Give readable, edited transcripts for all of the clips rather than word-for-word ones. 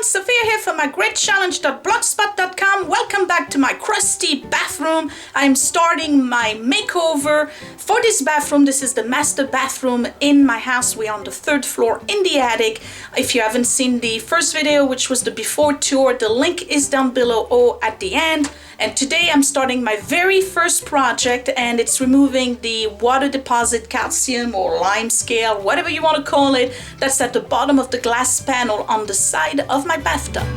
Sophia here from my great challenge.blogspot.com. Welcome back to my crusty bathroom. I'm starting my makeover for this bathroom. This is the master bathroom in my house. We're on the 3rd floor in the attic. If you haven't seen the first video, which was the before tour, the link is down below or at the end. And today I'm starting my very first project, and it's removing the water deposit calcium or lime scale, whatever you want to call it, that's at the bottom of the glass panel on the side of my bathtub.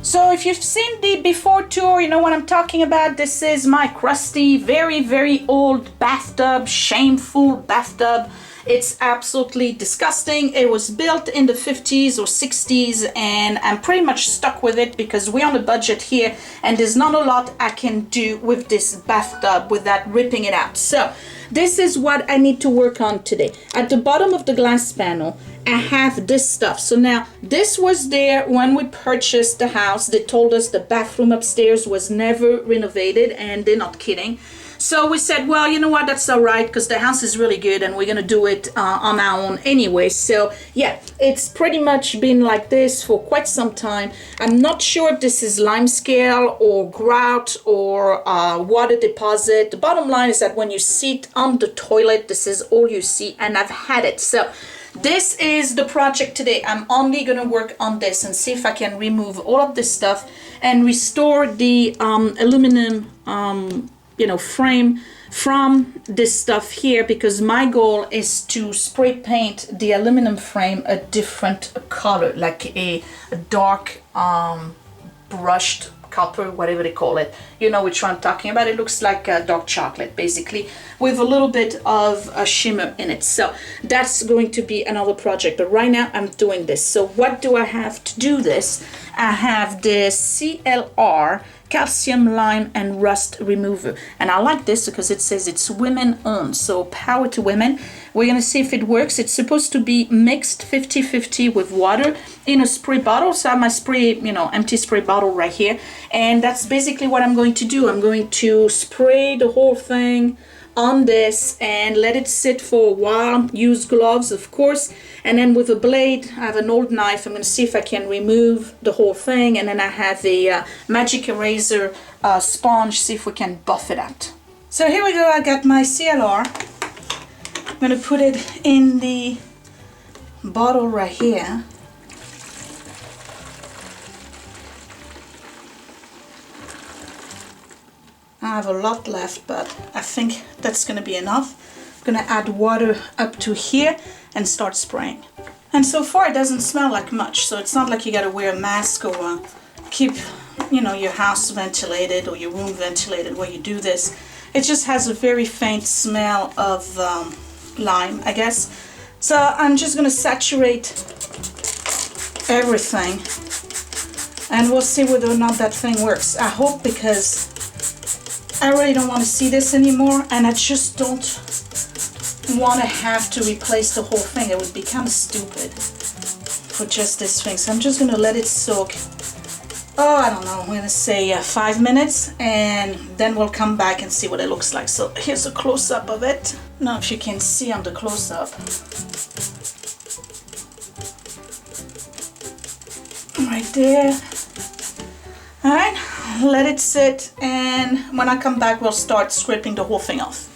So if you've seen the before tour, you know what I'm talking about. This is my crusty, very old bathtub, shameful bathtub. It's absolutely disgusting. It was built in the 50s or 60s, and I'm pretty much stuck with it because we're on a budget here and there's not a lot I can do with this bathtub without ripping it out. So this is what I need to work on today. At the bottom of the glass panel, I have this stuff. So now this was there when we purchased the house. They told us the bathroom upstairs was never renovated, and they're not kidding. So we said, well, you know what, that's all right, because the house is really good and we're gonna do it on our own anyway. So yeah, it's pretty much been like this for quite some time. I'm not sure if this is lime scale or grout or water deposit. The bottom line is that when you sit on the toilet, this is all you see, and I've had it. So this is the project today. I'm only gonna work on this and see if I can remove all of this stuff and restore the aluminum frame from this stuff here, because my goal is to spray paint the aluminum frame a different color, like a dark brushed copper, whatever they call it. You know which one I'm talking about. It looks like dark chocolate, basically, with a little bit of a shimmer in it. So that's going to be another project, but right now I'm doing this. So what do I have to do this? I have the CLR, calcium, lime, and rust remover, and I like this because it says it's women owned, so power to women. We're gonna see if it works. It's supposed to be mixed 50-50 with water in a spray bottle. So I have my spray, empty spray bottle right here, and that's basically what I'm going to do. I'm going to spray the whole thing on this and let it sit for a while. Use gloves, of course, and then with a blade, I have an old knife. I'm going to see if I can remove the whole thing, and then I have a magic eraser sponge, see if we can buff it out. So here we go. I got my CLR. I'm going to put it in the bottle right here. I have a lot left, but I think that's going to be enough. I'm going to add water up to here and start spraying. And so far it doesn't smell like much, so it's not like you got to wear a mask or keep your house ventilated or your room ventilated while you do this. It just has a very faint smell of lime, I guess. So I'm just going to saturate everything and we'll see whether or not that thing works. I hope, because I really don't want to see this anymore, and I just don't want to have to replace the whole thing. It would be kind of stupid for just this thing. So I'm just going to let it soak. Oh, I don't know, I'm going to say 5 minutes, and then we'll come back and see what it looks like. So here's a close-up of it. Now if you can see on the close-up. Right there. Alright, let it sit, and when I come back we'll start scraping the whole thing off.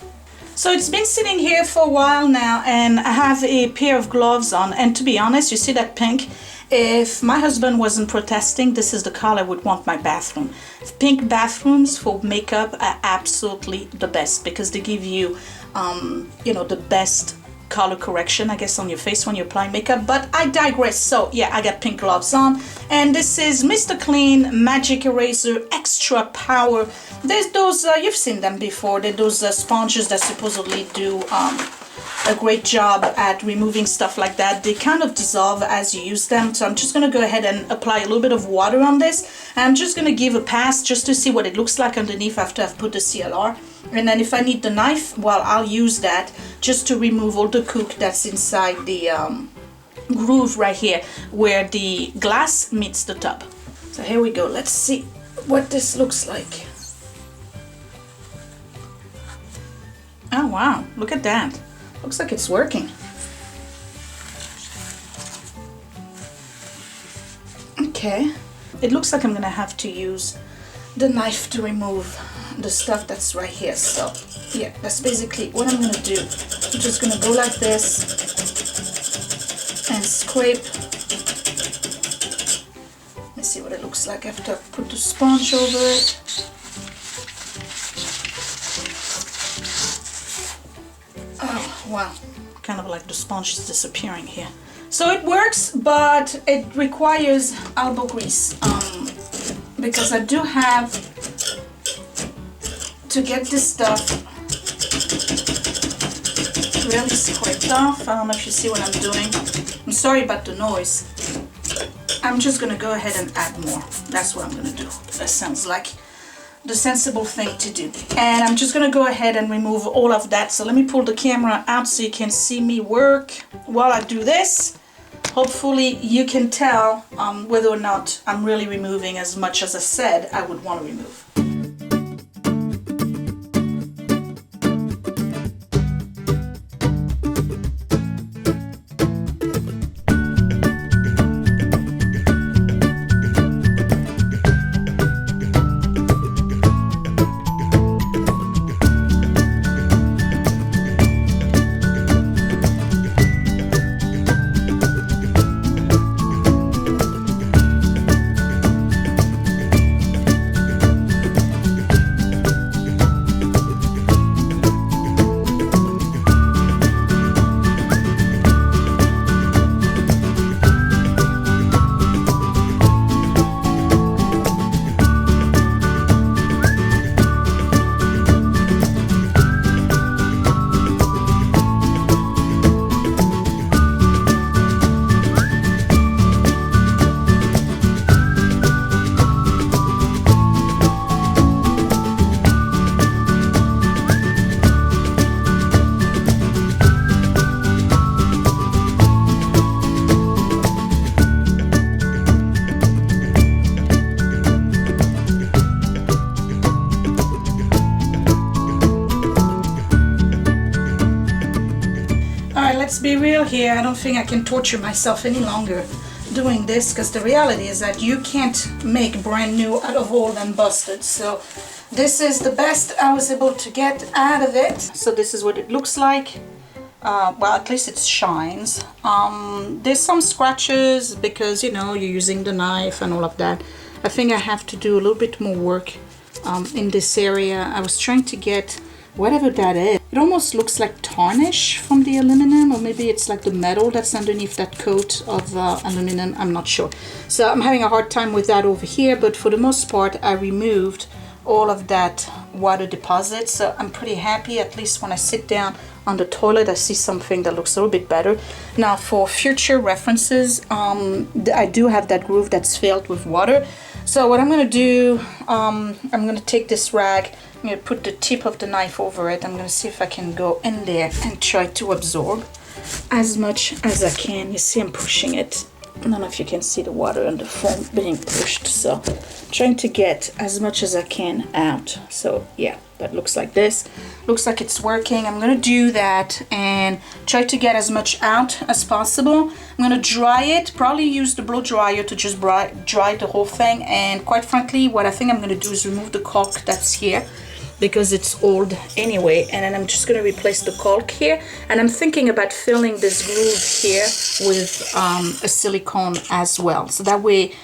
So it's been sitting here for a while now, and I have a pair of gloves on, and to be honest, you see that pink? If my husband wasn't protesting, this is the color I would want my bathroom. Pink bathrooms for makeup are absolutely the best, because they give you the best color correction, I guess, on your face when you apply makeup, but I digress. So yeah, I got pink gloves on, and this is Mr. Clean Magic Eraser Extra Power. There's those, you've seen them before, they're those sponges that supposedly do a great job at removing stuff like that. They kind of dissolve as you use them, so I'm just going to go ahead and apply a little bit of water on this. I'm just going to give a pass just to see what it looks like underneath after I've put the CLR. And then if I need the knife, well, I'll use that just to remove all the gook that's inside the groove right here where the glass meets the tub. So here we go. Let's see what this looks like. Oh wow, look at that. Looks like it's working. Okay. It looks like I'm gonna have to use the knife to remove the stuff that's right here. So yeah, that's basically what I'm gonna do. I'm just gonna go like this and scrape. Let's see what it looks like after I put the sponge over it. Oh wow, kind of like the sponge is disappearing here. So it works, but it requires elbow grease because I do have to get this stuff really scraped off. I don't know if you see what I'm doing. I'm sorry about the noise. I'm just gonna go ahead and add more. That's what I'm gonna do. That sounds like the sensible thing to do. And I'm just gonna go ahead and remove all of that. So let me pull the camera out so you can see me work while I do this. Hopefully you can tell whether or not I'm really removing as much as I said I would want to remove. Let's be real here. I don't think I can torture myself any longer doing this, because the reality is that you can't make brand new out of old and busted. So this is the best I was able to get out of it. So this is what it looks like. Well, at least it shines. There's some scratches because, you know, you're using the knife and all of that. I think I have to do a little bit more work in this area. I was trying to get whatever that is. It almost looks like tarnish from the aluminum, or maybe it's like the metal that's underneath that coat of aluminum. I'm not sure. So I'm having a hard time with that over here, but for the most part I removed all of that water deposit. So I'm pretty happy. At least when I sit down on the toilet I see something that looks a little bit better. Now for future references, I do have that groove that's filled with water. So what I'm going to do, I'm going to take this rag, I'm going to put the tip of the knife over it. I'm going to see if I can go in there and try to absorb as much as I can. You see I'm pushing it. I don't know if you can see the water and the foam being pushed. So trying to get as much as I can out. So yeah, that looks like this. Looks like it's working. I'm going to do that and try to get as much out as possible. I'm going to dry it, probably use the blow dryer to just dry the whole thing. And quite frankly, what I think I'm going to do is remove the caulk that's here, because it's old anyway, and then I'm just going to replace the caulk here, and I'm thinking about filling this groove here with a silicone as well, so that way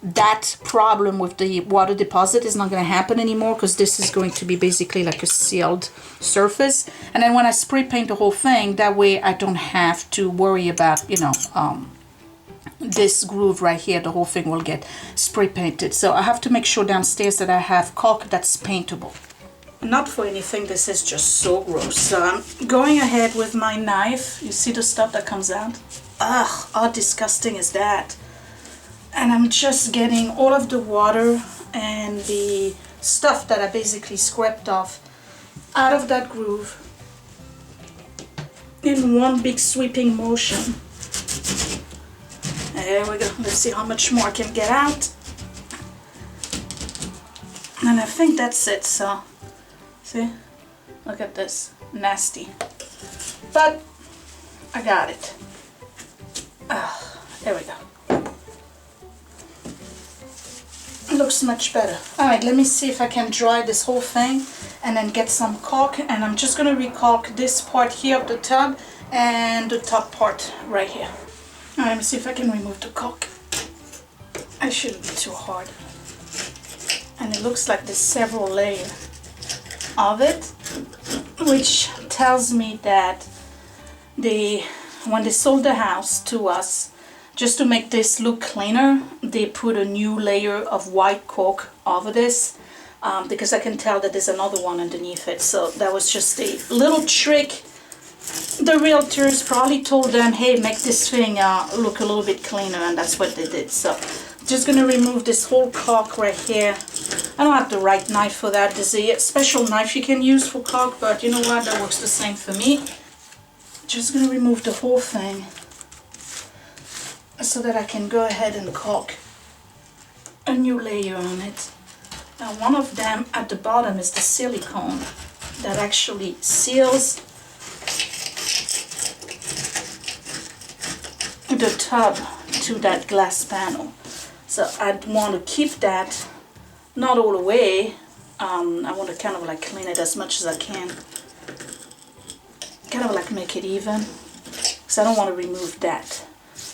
that problem with the water deposit is not going to happen anymore, because this is going to be basically like a sealed surface. And then when I spray paint the whole thing, that way I don't have to worry about, you know, this groove right here. The whole thing will get spray painted. So I have to make sure downstairs that I have caulk that's paintable. Not for anything, this is just so gross. So I'm going ahead with my knife. You see the stuff that comes out? Ugh, how disgusting is that? And I'm just getting all of the water and the stuff that I basically scraped off out of that groove in one big sweeping motion. There we go. Let's see how much more I can get out. And I think that's it. So see, Look at this, nasty. But I got it. There we go. It looks much better. All right, let me see if I can dry this whole thing and then get some caulk. And I'm just gonna recaulk this part here of the tub and the top part right here. All right, let me see if I can remove the caulk. It shouldn't be too hard. And it looks like there's several layers of it, which tells me that when they sold the house to us, just to make this look cleaner, they put a new layer of white caulk over this, because I can tell that there's another one underneath it. So that was just a little trick. The realtors probably told them, hey, make this thing look a little bit cleaner, and that's what they did. So just gonna remove this whole caulk right here. I don't have the right knife for that. There's a special knife you can use for caulk, but you know what, that works the same for me. Just gonna remove the whole thing so that I can go ahead and caulk a new layer on it. Now one of them at the bottom is the silicone that actually seals the tub to that glass panel. So I'd want to keep that, not all the way. I want to kind of like clean it as much as I can. Kind of like make it even. Because I don't want to remove that.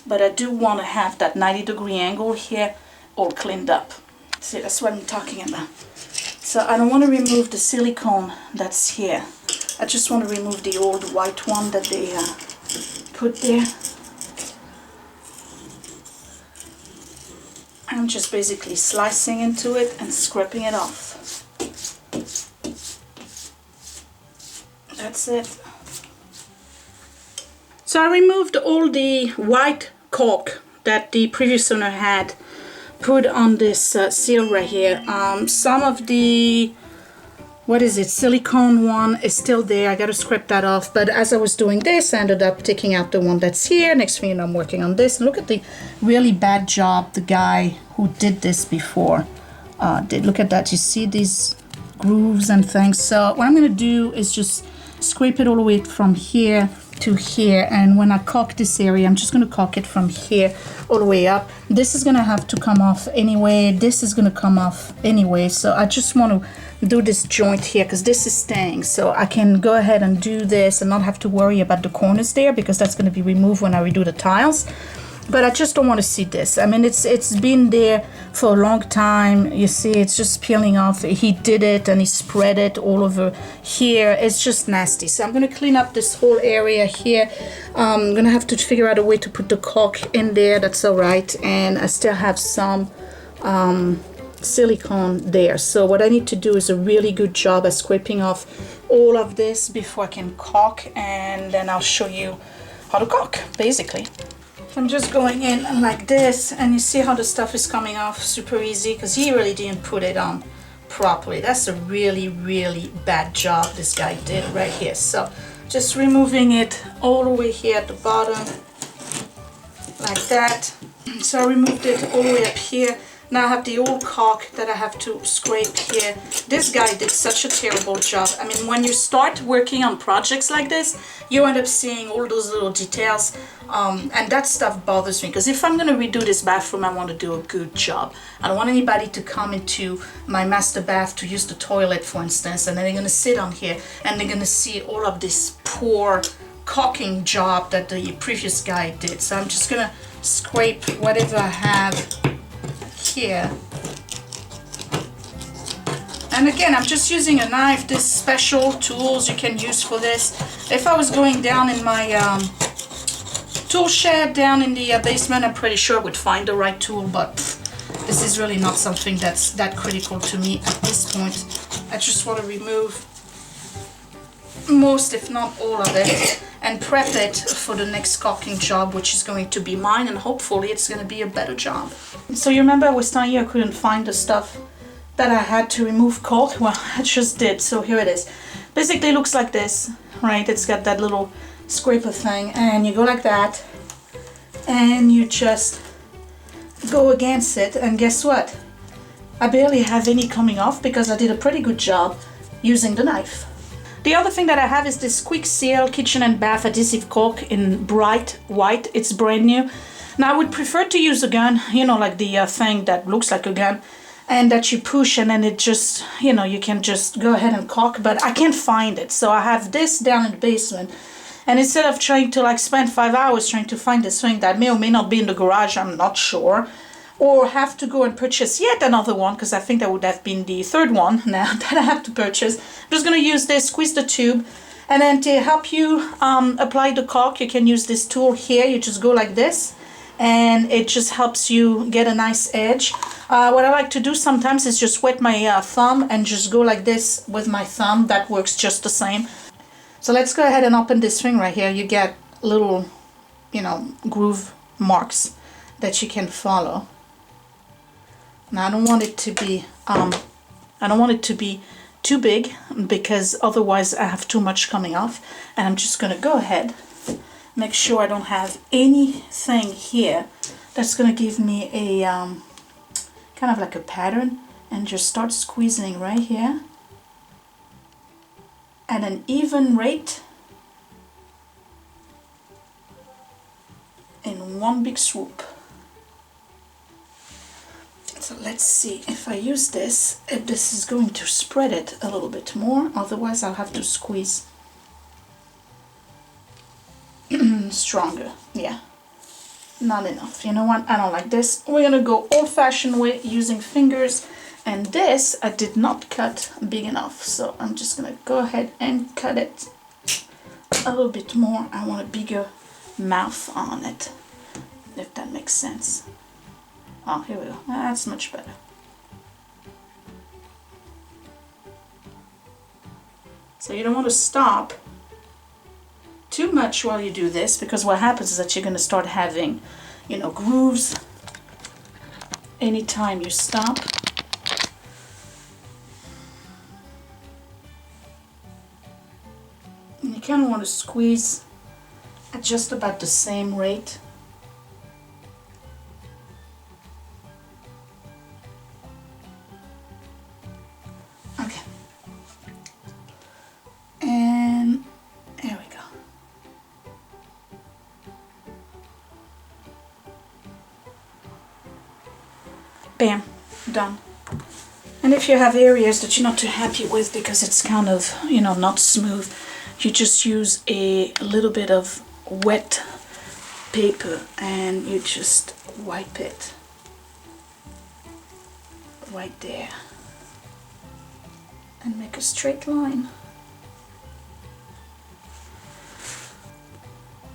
But I do want to have that 90-degree angle here all cleaned up. See, that's what I'm talking about. So I don't want to remove the silicone that's here. I just want to remove the old white one that they put there. I'm just basically slicing into it and scraping it off. That's it. So I removed all the white caulk that the previous owner had put on this seal right here. Some of the, what is it, silicone one is still there. I got to scrape that off. But as I was doing this, I ended up taking out the one that's here. Next thing you know, I'm working on this. And look at the really bad job the guy who did this before did. Look at that. You see these grooves and things. So what I'm going to do is just scrape it all the way from here to here, and when I caulk this area, I'm just going to caulk it from here all the way up. This is going to have to come off anyway. This is going to come off anyway. So I just want to do this joint here because this is staying. So I can go ahead and do this and not have to worry about the corners there, because that's going to be removed when I redo the tiles. But I just don't want to see this. I mean, it's been there for a long time. You see, it's just peeling off. He did it and he spread it all over here. It's just nasty. So I'm going to clean up this whole area here. I'm going to have to figure out a way to put the caulk in there. That's all right. And I still have some silicone there. So what I need to do is a really good job at scraping off all of this before I can caulk. And then I'll show you how to caulk, basically. I'm just going in like this, and you see how the stuff is coming off super easy because he really didn't put it on properly. That's a really, really bad job this guy did right here. So just removing it all the way here at the bottom like that. So I removed it all the way up here. Now I have the old caulk that I have to scrape here. This guy did such a terrible job. I mean, when you start working on projects like this, you end up seeing all those little details. And that stuff bothers me, because if I'm going to redo this bathroom, I want to do a good job. I don't want anybody to come into my master bath to use the toilet, for instance, and then they're going to sit on here and they're going to see all of this poor caulking job that the previous guy did. So I'm just going to scrape whatever I have here. And again, I'm just using a knife. There's special tools you can use for this. If I was going down in my tool shed down in the basement, I'm pretty sure I would find the right tool, but this is really not something that's that critical to me at this point. I just want to remove most, if not all of it, and prep it for the next caulking job, which is going to be mine, and hopefully it's going to be a better job. So you remember I was telling you I couldn't find the stuff that I had to remove caulk? Well, I just did, so here it is. Basically it looks like this, right? It's got that little scraper thing, and you go like that, and you just go against it, and guess what? I barely have any coming off because I did a pretty good job using the knife. The other thing that I have is this Quick Seal Kitchen and Bath Adhesive Caulk in bright white. It's brand new. Now I would prefer to use a gun, you know, like the thing that looks like a gun and that you push and then it just, you know, you can just go ahead and caulk, but I can't find it. So I have this down in the basement. And instead of trying to like spend 5 hours trying to find this thing that may or may not be in the garage, I'm not sure, or have to go and purchase yet another one, because I think that would have been the third one now that I have to purchase. I'm just going to use this, squeeze the tube, and then to help you apply the caulk, you can use this tool here. You just go like this, and it just helps you get a nice edge. What I like to do sometimes is just wet my thumb and just go like this with my thumb. That works just the same. So let's go ahead and open this thing right here. You get little, you know, groove marks that you can follow. Now I don't want it to be too big, because otherwise I have too much coming off. And I'm just gonna go ahead, make sure I don't have anything here that's gonna give me a kind of like a pattern, and just start squeezing right here at an even rate in one big swoop. So let's see if I use this, if this is going to spread it a little bit more. Otherwise I'll have to squeeze stronger. Yeah, not enough. You know what, I don't like this. We're gonna go old-fashioned way, using fingers. And this I did not cut big enough, so I'm just gonna go ahead and cut it a little bit more. I want a bigger mouth on it, if that makes sense. Oh, here we go. That's much better. So you don't want to stop too much while you do this, because what happens is that you're going to start having, you know, grooves anytime you stop. And you kind of want to squeeze at just about the same rate. Okay. And there we go. Bam, done. And if you have areas that you're not too happy with because it's kind of, you know, not smooth, you just use a little bit of wet paper and you just wipe it right there and make a straight line.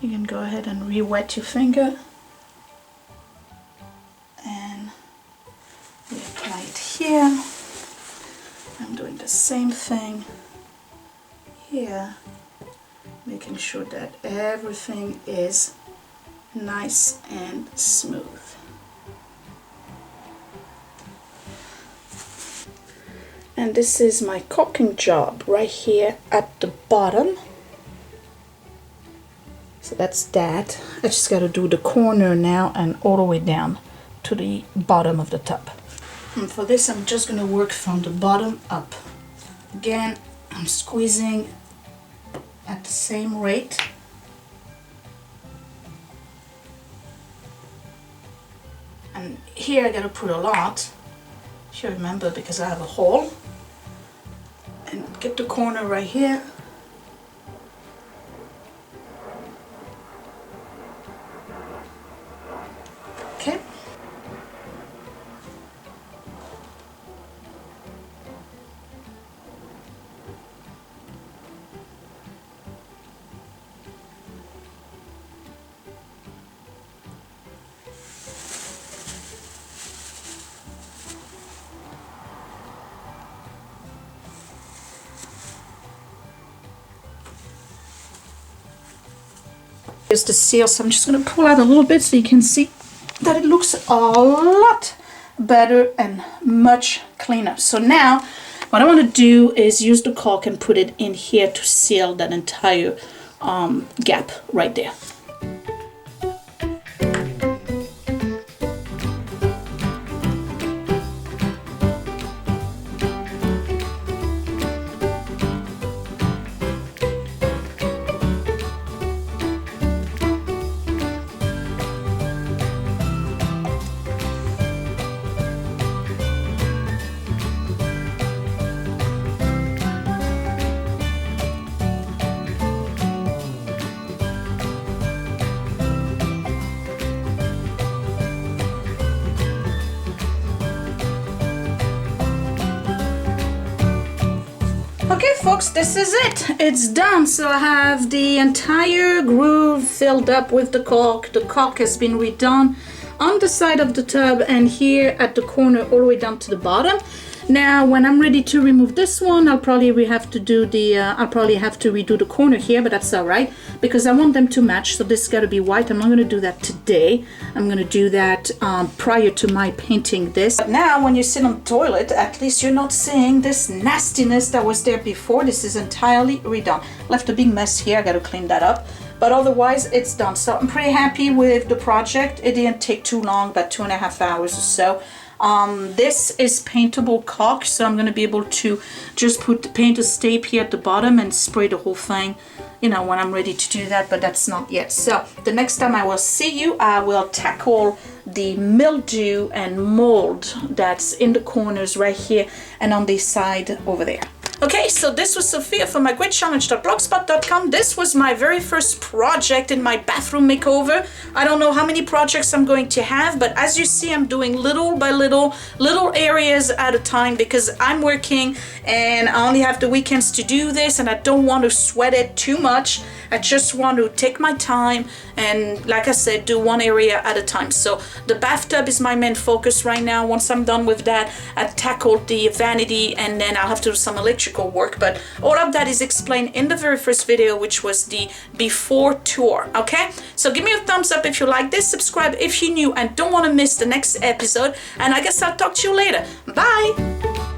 You can go ahead and re-wet your finger and reapply it here. I'm doing the same thing here, making sure that everything is nice and smooth. And this is my caulking job right here at the bottom. So that's that. I just got to do the corner now and all the way down to the bottom of the tub. And for this I'm just going to work from the bottom up. Again, I'm squeezing at the same rate. And here I got to put a lot, if you remember, because I have a hole. And get the corner right here. Okay. Here's the seal, so I'm just going to pull out a little bit so you can see that it looks a lot better and much cleaner. So now what I want to do is use the caulk and put it in here to seal that entire gap right there. Okay folks, this is it. It's done. So I have the entire groove filled up with the caulk. The caulk has been redone on the side of the tub and here at the corner all the way down to the bottom. Now when I'm ready to remove this one, I'll probably have to redo the corner here, but that's all right because I want them to match. So this got to be white. I'm not going to do that today. I'm going to do that prior to my painting this. But now when you sit on the toilet, at least you're not seeing this nastiness that was there before. This is entirely redone. Left a big mess here. I got to clean that up. But otherwise it's done. So I'm pretty happy with the project. It didn't take too long, about 2.5 hours or so. This is paintable caulk, so I'm going to be able to just paint a tape here at the bottom and spray the whole thing, you know, when I'm ready to do that, but that's not yet. So the next time I will see you, I will tackle the mildew and mold that's in the corners right here and on this side over there. Okay, so this was Sophia from mygreatchallenge.blogspot.com. This was my very first project in my bathroom makeover. I don't know how many projects I'm going to have, but as you see, I'm doing little by little areas at a time because I'm working and I only have the weekends to do this and I don't want to sweat it too much. I just want to take my time and, like I said, do one area at a time. So the bathtub is my main focus right now. Once I'm done with that, I've tackled the vanity and then I'll have to do some electrical work. But all of that is explained in the very first video, which was the before tour. Okay, so give me a thumbs up if you like this, subscribe if you're new and don't want to miss the next episode, and I guess I'll talk to you later. Bye.